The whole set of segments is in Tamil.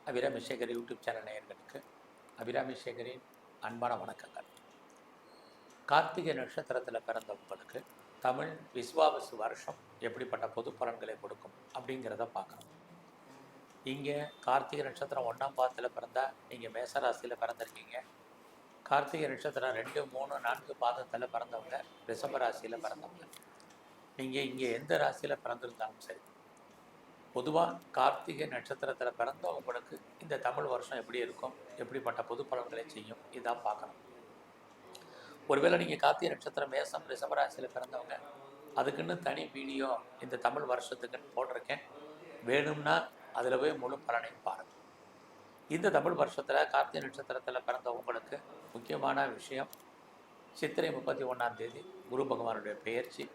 அபிராமி சேகர் யூடியூப் சேனல் நேயர்களுக்கு அபிராமி சேகரின் அன்பான வணக்கங்கள். கார்த்திகை நட்சத்திரத்தில் பிறந்த உங்களுக்கு தமிழ் விஸ்வாவசு வருஷம் எப்படிப்பட்ட பொது பலன்களை கொடுக்கும் அப்படிங்கிறத பார்க்கணும். இங்கே கார்த்திகை நட்சத்திரம் 1ஆம் பாதத்தில் பிறந்தால் நீங்கள் மேசராசியில் பிறந்திருக்கீங்க. கார்த்திகை நட்சத்திரம் 2, 3, 4 பாதத்தில் பிறந்தவங்க ரிஷபராசியில் பிறந்தவங்க. நீங்கள் இங்கே எந்த ராசியில் பிறந்திருந்தாலும் சரி, பொதுவாக கார்த்திகை நட்சத்திரத்தில் பிறந்த உங்களுக்கு இந்த தமிழ் வருஷம் எப்படி இருக்கும், எப்படிப்பட்ட பொது பலன்களை செய்யும், இதான் பார்க்கணும். ஒருவேளை நீங்கள் கார்த்திகை நட்சத்திரம் மேசம் ரிஷபராசியில் பிறந்தவங்க, அதுக்குன்னு தனி வீடியோ இந்த தமிழ் வருஷத்துக்குன்னு போட்டிருக்கேன். வேணும்னா அதில் போய் முழு பலனையும் பாருங்கள். இந்த தமிழ் வருஷத்தில் கார்த்திகை நட்சத்திரத்தில் பிறந்த உங்களுக்கு முக்கியமான விஷயம், சித்திரை 31ஆம் தேதி குரு பகவானுடைய பெயர்ச்சி.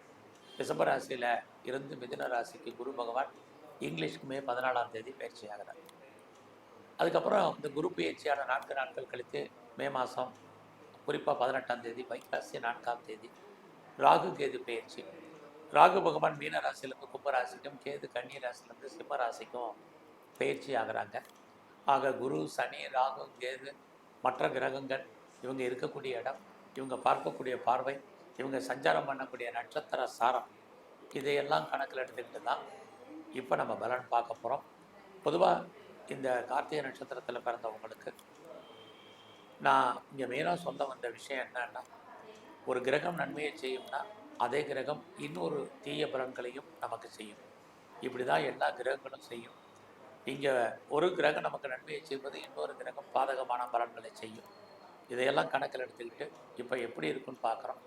ரிஷபராசியில் இருந்து மிதுன ராசிக்கு குரு பகவான் இங்கிலீஷ்க்கு மே 14ஆம் தேதி பயிற்சி ஆகிறார். அதுக்கப்புறம் இந்த குரு பயிற்சியான 4 நாட்கள் கழித்து மே மாதம் குறிப்பாக 18ஆம் தேதி வைகாசி 4ஆம் தேதி ராகு கேது பயிற்சி. ராகு பகவான் மீன ராசியிலேருந்து கும்பராசிக்கும், கேது கன்னி ராசியிலேருந்து சிம்ம ராசிக்கும் பயிற்சி ஆகிறாங்க. ஆக குரு, சனி, ராகு, கேது, மற்ற கிரகங்கள் இவங்க இருக்கக்கூடிய இடம், இவங்க பார்க்கக்கூடிய பார்வை, இவங்க சஞ்சாரம் பண்ணக்கூடிய நட்சத்திர சாரம், இதையெல்லாம் கணக்கில் எடுத்துக்கிட்டு தான் இப்போ நம்ம பலன் பார்க்க போகிறோம். பொதுவாக இந்த கார்த்திகை நட்சத்திரத்தில் பிறந்தவங்களுக்கு நான் இங்கே மெயினாக சொல்ல வந்த விஷயம் என்னன்னா, ஒரு கிரகம் நன்மையை செய்யும்னா அதே கிரகம் இன்னொரு தீய பலன்களையும் நமக்கு செய்யும். இப்படி தான் எல்லா கிரகங்களும் செய்யும். இங்கே ஒரு கிரகம் நமக்கு நன்மையை செய்வது இன்னொரு கிரகம் பாதகமான பலன்களை செய்யும். இதையெல்லாம் கணக்கில் எடுத்துக்கிட்டு இப்போ எப்படி இருக்குன்னு பார்க்குறோம்.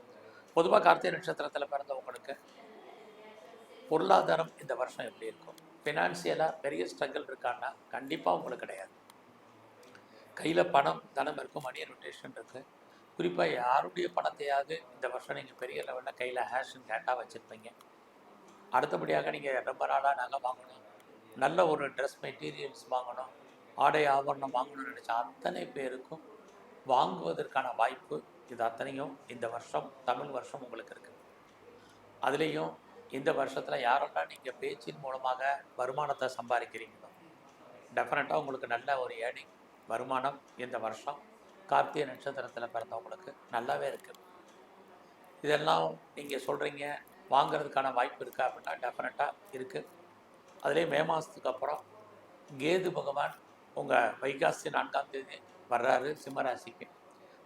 பொதுவாக கார்த்திகை நட்சத்திரத்தில் பிறந்தவங்களுக்கு பொருளாதாரம் இந்த வருஷம் எப்படி இருக்கும், ஃபினான்சியலாக பெரிய ஸ்ட்ரகிள் இருக்கான்னா கண்டிப்பாக உங்களுக்கு கிடையாது. கையில் பணம் தனம் இருக்கும், மணி ரொட்டேஷன் இருக்குது. குறிப்பாக யாருடைய பணத்தையாவது இந்த வருஷம் நீங்கள் பெரிய லெவலில் கையில் ஹேஷ் அண்ட் கேட்டாக வச்சுருப்பீங்க. அடுத்தபடியாக நீங்கள் ரொம்ப நாளாக நகை வாங்கணும், நல்ல ஒரு ட்ரெஸ் மெட்டீரியல்ஸ் வாங்கணும், ஆடை ஆபரணம் வாங்கணும்னு நினச்ச அத்தனை பேருக்கும் வாங்குவதற்கான வாய்ப்பு இது அத்தனையும் இந்த வருஷம் தமிழ் வருஷம் உங்களுக்கு இருக்குது. அதுலேயும் இந்த வருஷத்தில் யாரெல்லாம் நீங்கள் பேச்சின் மூலமாக வருமானத்தை சம்பாதிக்கிறீங்களோ டெஃபினட்டாக உங்களுக்கு நல்ல ஒரு ஏர்னிங் வருமானம் இந்த வருஷம் கார்த்திகை நட்சத்திரத்தில் பிறந்தவங்களுக்கு நல்லாவே இருக்குது. இதெல்லாம் நீங்கள் சொல்கிறீங்க வாங்கிறதுக்கான வாய்ப்பு இருக்கா அப்படின்னா டெஃபினட்டாக இருக்குது. அதுலேயும் மே மாதத்துக்கு அப்புறம் கேது பகவான் உங்கள் வைகாசி 4ஆம் தேதி வர்றாரு சிம்மராசிக்கு.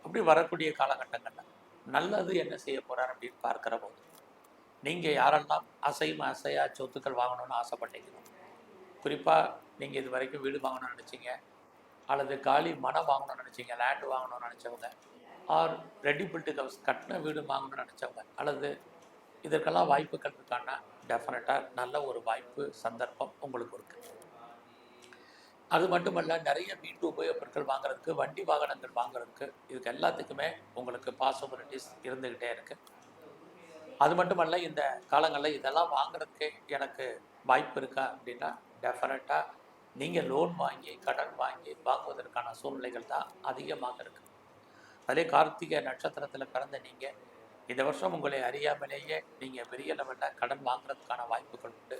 அப்படி வரக்கூடிய காலகட்டங்களில் நல்லது என்ன செய்ய போகிறார் அப்படின்னு பார்க்குற போது, நீங்கள் யாரெல்லாம் அசையா சொத்துக்கள் வாங்கணும்னு ஆசைப்பட்டீங்களோ, குறிப்பாக நீங்கள் இது வரைக்கும் வீடு வாங்கணும்னு நினச்சிங்க, அல்லது காலி மனம் வாங்கணும்னு நினச்சிங்க, லேண்டு வாங்கணும்னு நினச்சவங்க, ஆர் ரெடி பில்டு ஹவுஸ் கட்டின வீடு வாங்கணும்னு நினச்சவங்க, அல்லது இதற்கெல்லாம் வாய்ப்புகள் இருக்கான்னா டெஃபினட்டாக நல்ல ஒரு வாய்ப்பு சந்தர்ப்பம் உங்களுக்கு இருக்குது. அது மட்டுமல்ல, நிறைய வீட்டு உபயோகப் பொருட்கள் வாங்குறதுக்கு, வண்டி வாகனங்கள் வாங்குறதுக்கு, இதுக்கு எல்லாத்துக்குமே உங்களுக்கு பாசிபிலிட்டிஸ் இருந்துக்கிட்டே இருக்குது. அது மட்டுமல்ல, இந்த காலங்களில் இதெல்லாம் வாங்குறதுக்கு எனக்கு வாய்ப்பு இருக்கா அப்படின்னா டெஃபினட்டாக நீங்கள் லோன் வாங்கி கடன் வாங்கி வாங்குவதற்கான சூழ்நிலைகள் தான் அதிகமாக இருக்குது. அதே கார்த்திகை நட்சத்திரத்தில் பிறந்த நீங்கள் இந்த வருஷம் உங்களை அறியாமலேயே நீங்கள் பெரிய லெவலில் கடன் வாங்குறதுக்கான வாய்ப்புகள் உண்டு.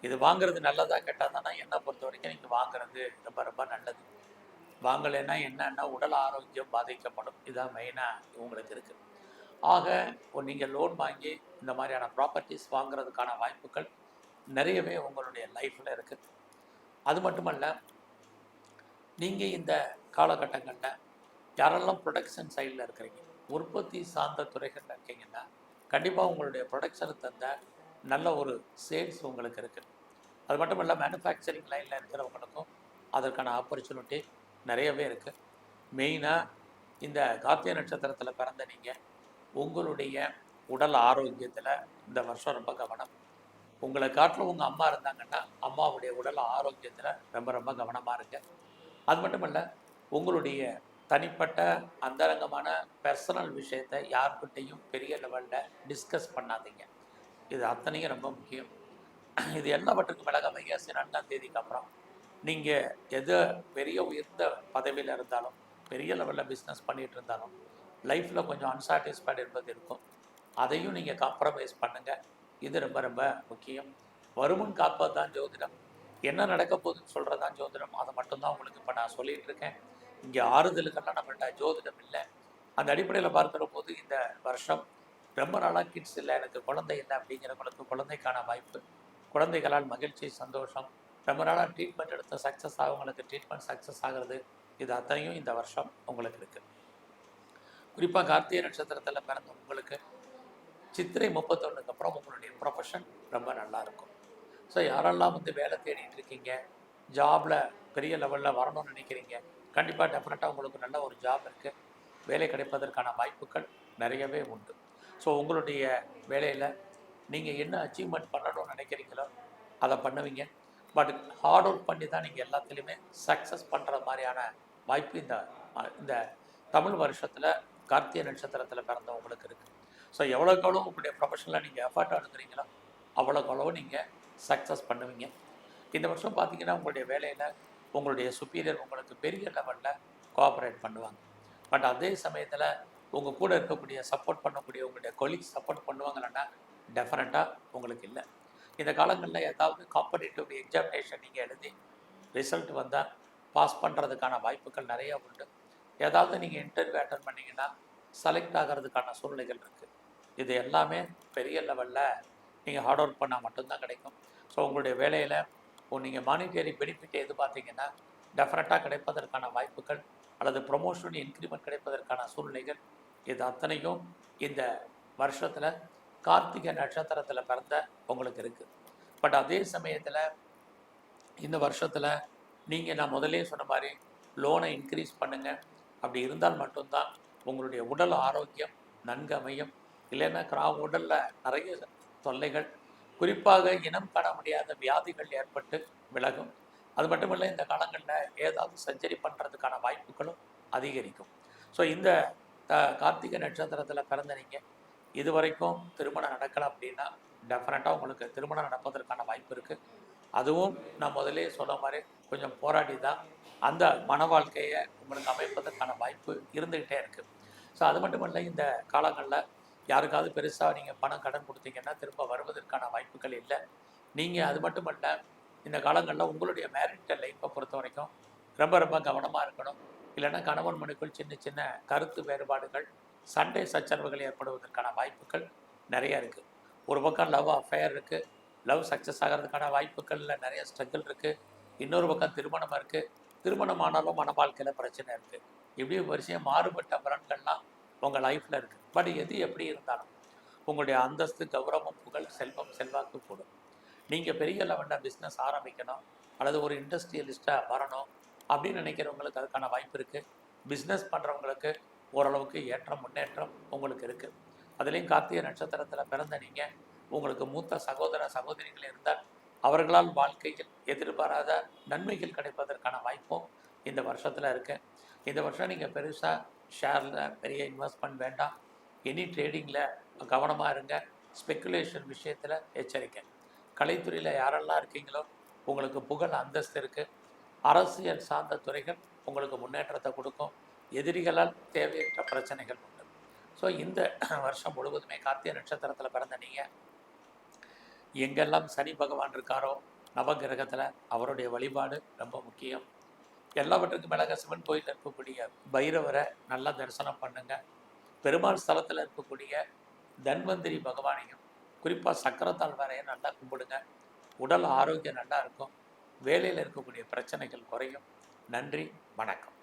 இது வாங்குறது நல்லதா கேட்டால் தானே என்னை பொறுத்த வரைக்கும் நீங்கள் வாங்குறது ரொம்ப ரொம்ப நல்லது. வாங்கலைன்னா என்னன்னா உடல் ஆரோக்கியம் பாதிக்கப்படும். இதுதான் மெயினாக உங்களுக்கு இருக்குது. ஆக நீங்கள் லோன் வாங்கி இந்த மாதிரியான ப்ராப்பர்ட்டிஸ் வாங்குறதுக்கான வாய்ப்புகள் நிறையவே உங்களுடைய லைஃப்பில் இருக்குது. அது மட்டுமல்ல, நீங்கள் இந்த காலகட்டங்களில் யாரெல்லாம் ப்ரொடக்ஷன் சைடில் இருக்கிறீங்க, உற்பத்தி சார்ந்த துறைகளில் இருக்கீங்கன்னா கண்டிப்பாக உங்களுடைய ப்ரொடக்ஷனுக்கு தந்த நல்ல ஒரு சேல்ஸ் உங்களுக்கு இருக்குது. அது மட்டும் இல்லை, மேனுஃபேக்சரிங் லைனில் இருக்கிறவங்களுக்கும் அதற்கான ஆப்பர்ச்சுனிட்டி நிறையவே இருக்குது. மெயினாக இந்த கார்த்திகை நட்சத்திரத்தில் பிறந்த நீங்கள் உங்களுடைய உடல் ஆரோக்கியத்தில் இந்த வருஷம் ரொம்ப கவனம். உங்களை காட்டில் உங்கள் அம்மா இருந்தாங்கன்னா அம்மாவுடைய உடல் ஆரோக்கியத்தில் ரொம்ப ரொம்ப கவனமாக இருங்க. அது மட்டும் இல்லை, உங்களுடைய தனிப்பட்ட அந்தரங்கமான பர்சனல் விஷயத்தை யார்கிட்டையும் பெரிய லெவலில் டிஸ்கஸ் பண்ணாதீங்க. இது அத்தனையும் ரொம்ப முக்கியம். இது எல்லாவற்றுக்கும் மேலாக வைகாசி 2ஆம் தேதிக்கு அப்புறம் நீங்கள் எது பெரிய உயர்ந்த பதவியில் இருந்தாலும், பெரிய லெவலில் பிஸ்னஸ் பண்ணிகிட்டு இருந்தாலும் லைஃப்பில் கொஞ்சம் அன்சாட்டிஸ்ஃபைடு என்பது இருக்கும். அதையும் நீங்கள் காம்ப்ரமைஸ் பண்ணுங்கள். இது ரொம்ப ரொம்ப முக்கியம். வருமுன் காப்பது தான் ஜோதிடம். என்ன நடக்க போகுதுன்னு சொல்கிறதான் ஜோதிடம். அதை மட்டும்தான் உங்களுக்கு இப்போ நான் சொல்லிகிட்டு இருக்கேன். இங்கே ஆறுதலுக்கெல்லாம் நம்மள்ட்ட ஜோதிடம் இல்லை. அந்த அடிப்படையில் பார்க்குற போது இந்த வருஷம் ரொம்ப நாளாக கிட்ஸ் இல்லை, எனக்கு குழந்தை இல்லை அப்படிங்கிறவங்களுக்கு குழந்தைக்கான வாய்ப்பு, குழந்தைகளால் மகிழ்ச்சி, சந்தோஷம், ரொம்ப நாளாக ட்ரீட்மெண்ட் எடுத்து சக்ஸஸ் ஆகவங்களுக்கு ட்ரீட்மெண்ட் சக்ஸஸ் ஆகிறது, இது அத்தனையும் இந்த வருஷம் உங்களுக்கு இருக்குது. குறிப்பாக கார்த்திகை நட்சத்திரத்தில் பிறந்த உங்களுக்கு சித்திரை 31க்கு அப்புறம் உங்களுடைய ப்ரொஃபஷன் ரொம்ப நல்லாயிருக்கும். ஸோ யாரெல்லாம் வேலை தேடிட்டு இருக்கீங்க, ஜாபில் பெரிய லெவலில் வரணும்னு நினைக்கிறீங்க, கண்டிப்பாக டெஃபினட்டாக உங்களுக்கு நல்ல ஒரு ஜாப் இருக்குது. வேலை கிடைப்பதற்கான வாய்ப்புகள் நிறையவே உண்டு. ஸோ உங்களுடைய வேலையில் நீங்கள் என்ன அச்சீவ்மெண்ட் பண்ணணும்னு நினைக்கிறீங்களோ அதை பண்ணுவீங்க. பட் ஹார்ட் ஒர்க் பண்ணி தான் நீங்கள் எல்லாத்துலேயுமே சக்ஸஸ் பண்ணுற மாதிரியான வாய்ப்பு இந்த தமிழ் வருஷத்தில் கார்த்திகை நட்சத்திரத்தில் பிறந்தவங்களுக்கு இருக்குது. ஸோ எவ்வளோக்கு எவ்வளோ உங்களுடைய ப்ரொஃபஷனில் நீங்கள் எஃபர்ட் எடுக்கிறீங்களோ அவ்வளோக்கு அவ்வளோ நீங்கள் சக்ஸஸ் பண்ணுவீங்க. இந்த வருஷம் பார்த்தீங்கன்னா உங்களுடைய வேலையில் உங்களுடைய சுப்பீரியர் உங்களுக்கு பெரிய லெவலில் கோஆப்ரேட் பண்ணுவாங்க. பட் அதே சமயத்தில் உங்கள் கூட இருக்கக்கூடிய சப்போர்ட் பண்ணக்கூடிய உங்களுடைய கொலீக்ஸ் சப்போர்ட் பண்ணுவாங்கன்னா டெஃபினட்டாக உங்களுக்கு இல்லை. இந்த காலங்களில் ஏதாவது காம்படிட்டிவ் எக்ஸாமினேஷன் நீங்கள் எழுதி ரிசல்ட் வந்தால் பாஸ் பண்ணுறதுக்கான வாய்ப்புகள் நிறையா உண்டு. ஏதாவது நீங்கள் இன்டர்வியூ அட்டன் பண்ணிங்கன்னா செலக்ட் ஆகிறதுக்கான சூழ்நிலைகள் இருக்குது. இது எல்லாமே பெரிய லெவலில் நீங்கள் ஹார்ட் ஒர்க் பண்ணால் மட்டும்தான் கிடைக்கும். ஸோ உங்களுடைய வேலையில் நீங்கள் மானிட்டரி பெனிஃபிட் எதிர்பார்த்தீங்கன்னா டெஃபினட்டாக கிடைப்பதற்கான வாய்ப்புகள் அல்லது ப்ரொமோஷன் இன்க்ரிமெண்ட் கிடைப்பதற்கான சூழ்நிலைகள் இது அத்தனையும் இந்த வருஷத்தில் கார்த்திகை நட்சத்திரத்தில் பிறந்த உங்களுக்கு இருக்குது. பட் அதே சமயத்தில் இந்த வருஷத்தில் நீங்கள் நான் முதலே சொன்ன மாதிரி லோனை இன்க்ரீஸ் பண்ணுங்கள். அப்படி இருந்தால் மட்டும்தான் உங்களுடைய உடல் ஆரோக்கியம் நன்கு அமையும். இல்லைன்னா உடலில் நிறைய தொல்லைகள், குறிப்பாக இனம் காண முடியாத வியாதிகள் ஏற்பட்டு விலகும். அது மட்டும் இல்லை, இந்த காலங்களில் ஏதாவது சர்ஜரி பண்ணுறதுக்கான வாய்ப்புகளும் அதிகரிக்கும். ஸோ இந்த கார்த்திகை நட்சத்திரத்தில் பிறந்த நீங்கள் இது வரைக்கும் திருமணம் நடக்கலை அப்படின்னா டெஃபினட்டாக உங்களுக்கு திருமணம் நடப்பதற்கான வாய்ப்பு இருக்குது. அதுவும் நான் முதலே சொன்ன மாதிரி கொஞ்சம் போராடி தான் அந்த மன வாழ்க்கையை உங்களுக்கு அமைப்பதற்கான வாய்ப்பு இருந்துக்கிட்டே இருக்குது. ஸோ அது மட்டும் இல்லை, இந்த காலங்களில் யாருக்காவது பெருசாக நீங்கள் பணம் கடன் கொடுத்தீங்கன்னா திரும்ப வருவதற்கான வாய்ப்புகள் இல்லை. நீங்கள் அது மட்டும் இல்லை, இந்த காலங்களில் உங்களுடைய மேரிட்டல் லைஃப்பை பொறுத்த வரைக்கும் ரொம்ப ரொம்ப கவனமாக இருக்கணும். இல்லைன்னா கணவன் மனைவிக்குள் சின்ன சின்ன கருத்து வேறுபாடுகள், சண்டை சச்சரவுகள் ஏற்படுவதற்கான வாய்ப்புகள் நிறையா இருக்குது. ஒரு பக்கம் லவ் அஃபேர் இருக்குது, லவ் சக்ஸஸ் ஆகிறதுக்கான வாய்ப்புகளில் நிறைய ஸ்ட்ரகிள் இருக்குது. இன்னொரு பக்கம் திருமணம் இருக்குது, திருமணம் ஆனாலும் மன வாழ்க்கையில் பிரச்சனை இருக்குது. இப்படி வரிசையாக மாறுபட்ட பலன்கள்லாம் உங்கள் லைஃப்பில் இருக்குது. பட் எது எப்படி இருந்தாலும் உங்களுடைய அந்தஸ்து, கௌரவம், புகழ், செல்வம், செல்வாக்கு கூடும். நீங்கள் பெரிய லெவலில் பிஸ்னஸ் ஆரம்பிக்கணும் அல்லது ஒரு இண்டஸ்ட்ரியலிஸ்ட்டாக வரணும் அப்படின்னு நினைக்கிறவங்களுக்கு அதுக்கான வாய்ப்பு இருக்குது. பிஸ்னஸ் பண்ணுறவங்களுக்கு ஓரளவுக்கு ஏற்றம், முன்னேற்றம் உங்களுக்கு இருக்குது. அதுலேயும் கார்த்திகை நட்சத்திரத்தில் பிறந்த நீங்கள் உங்களுக்கு மூத்த சகோதர சகோதரிகள் இருந்தால் அவர்களால் வாழ்க்கையில் எதிர்பாராத நன்மைகள் கிடைப்பதற்கான வாய்ப்பும் இந்த வருஷத்தில் இருக்குது. இந்த வருஷம் நீங்கள் பெருசாக ஷேரில் பெரிய இன்வெஸ்ட்மெண்ட் வேண்டாம். எனி ட்ரேடிங்கில் கவனமாக இருங்க. ஸ்பெக்குலேஷன் விஷயத்தில் எச்சரிக்கை. கலைத்துறையில் யாரெல்லாம் இருக்கீங்களோ உங்களுக்கு புகழ், அந்தஸ்து இருக்குது. அரசியல் சார்ந்த துறைகள் உங்களுக்கு முன்னேற்றத்தை கொடுக்கும். எதிரிகளால் தேவையற்ற பிரச்சனைகள் உண்டு. ஸோ இந்த வருஷம் முழுவதுமே கார்த்திகை நட்சத்திரத்தில் பிறந்த நீங்கள் எங்கெல்லாம் சனி பகவான் இருக்காரோ நவகிரகத்தில் அவருடைய வழிபாடு ரொம்ப முக்கியம். எல்லாவற்றுக்கும் மேலாக சிவன் கோயிலில் இருக்கக்கூடிய பைரவரை நல்லா தரிசனம் பண்ணுங்க. பெருமாள் ஸ்தலத்தில் இருக்கக்கூடிய தன்வந்திரி பகவானையும் குறிப்பாக சக்கரத்தால் வரையை நல்லா கும்பிடுங்க. உடல் ஆரோக்கியம் நல்லா இருக்கும். வேலையில் இருக்கக்கூடிய பிரச்சனைகள் குறையும். நன்றி, வணக்கம்.